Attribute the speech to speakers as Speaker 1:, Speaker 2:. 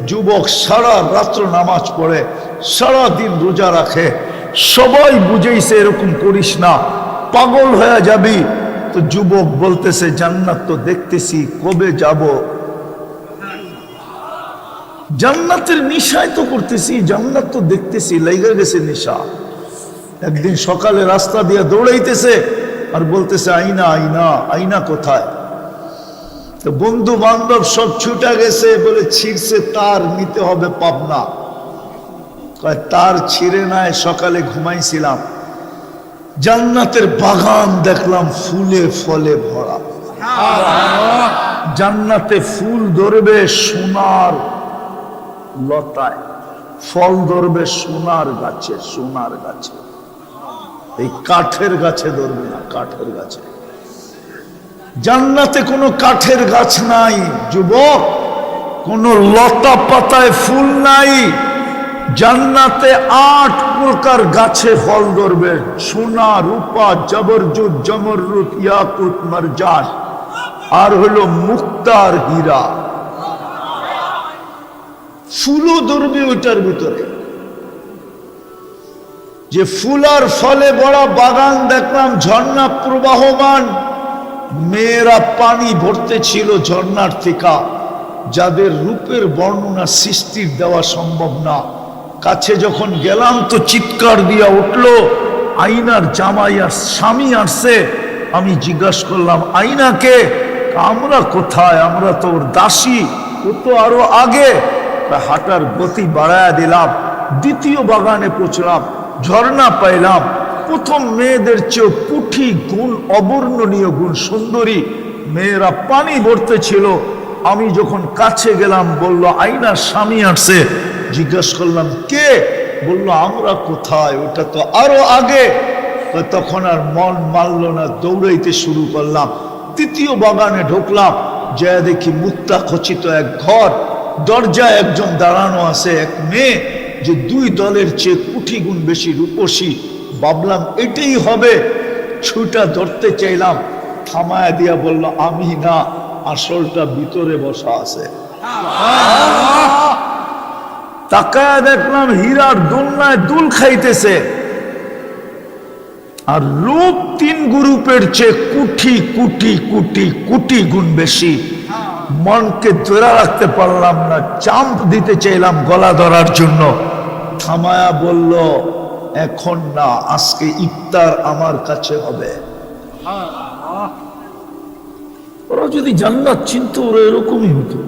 Speaker 1: যুবক সারা রাত্র নামাজ পড়ে, সারা দিন রোজা রাখে, সবাই বুঝেইছে এরকম করিস না, পাগল হয়ে যাবি। তো যুবক বলতেছে জান্নাত তো দেখতেছি, কবে যাব? জান্নাতের নিশায় তো করতেছি, জান্নাত তো দেখতেছি, লেগে গেছে নিশা। একদিন সকালে রাস্তা দিয়ে দৌড়াইতেছে আর বলতেছে আইনা আইনা, আইনা কোথায়? তো বন্ধু বান্ধব সব ছুটে গেছে, বলে ছিঁড়ছে তার, নিতে হবে পাবনা। তার ছিঁড়ে নাই, সকালে ঘুমাইছিলাম, জান্নাতের বাগান দেখলাম ফুলে ফলে ভরা। জান্নাতে ফুল ধরবে সোনার লতায়, ফল ধরবে সোনার গাছে, সোনার গাছে, এই কাঠের গাছে ধরবে না, কাঠের গাছে। জান্নাতে কোনো কাঠের গাছ নাই যুবক, কোনো লতা পাতায় ফুল নাই। জান্নাতে 8 প্রকার গাছে ফল ধরবে, সোনা, রূপা, জবরজুদ, জমরুদ, ইয়াকুত, মারজান, আর হলো মুক্তার হীরা। ফুলও ধরবে ওইটার ভিতরে। যে ফুল আর ফলে বড় বাগান দেখলাম, ঝর্ণা প্রবাহমান, মেয়েরা পানি ভরতে ছিল ঝর্ণার থেকে, যাদের রূপের বর্ণনা সৃষ্টির দেওয়া সম্ভব না। কাছে যখন গেলাম তো চিৎকার দিয়া উঠলো, আইনার জামাই আর স্বামী আসছে। আমি জিজ্ঞাসা করলাম আইনাকে? আমরা কোথায়, আমরা তো ওর দাসী, ও তো আরো আগে। হাঁটার গতি বাড়ায়া দিলাম, দ্বিতীয় বাগানে পৌঁছলাম, ঝর্ণা পাইলাম। প্রথম মেয়েদের চেয়েও পুঠি গুণ, অবর্ণনীয় গুণ, সুন্দরী মেয়েরা পানি ভরতে ছিল। আমি যখন কাছে গেলাম বলল আইনার স্বামী আসছে। জিজ্ঞাসা করলাম কে? বলল আমরা কোথায়, ওটা তো আরো আগে। তখন আর মন মানল না, দৌড়াইতে শুরু করলাম। তৃতীয় বাগানে ঢুকলাম, যা দেখি মুক্তা খচিত এক ঘর, দরজায় একজন দাঁড়ানো আছে, এক মেয়ে, যে 2 দলের চেয়ে কোটি গুণ বেশি রূপসী। ভাবলাম এটাই হবে, ছুটা ধরতে চাইলাম, থামায়া দিয়া বলল আমি না, আসলটা ভিতরে বসা আছে। তাকায়া দেখলাম হীরার দোলনায় দুল খাইতেছে, আর রূপ 3 গ্রুপের চেয়ে কোটি কোটি কোটি কোটি গুণ বেশি। মনকে ধরে রাখতে পারলাম না, চাম্প দিতে চাইলাম গলা ধরার জন্য। থামায়া বলল এখন না, আজকে ইফতার আমার কাছে হবে। ওরা যদি জান্নাত চিনতো ওরা এরকমই হতো।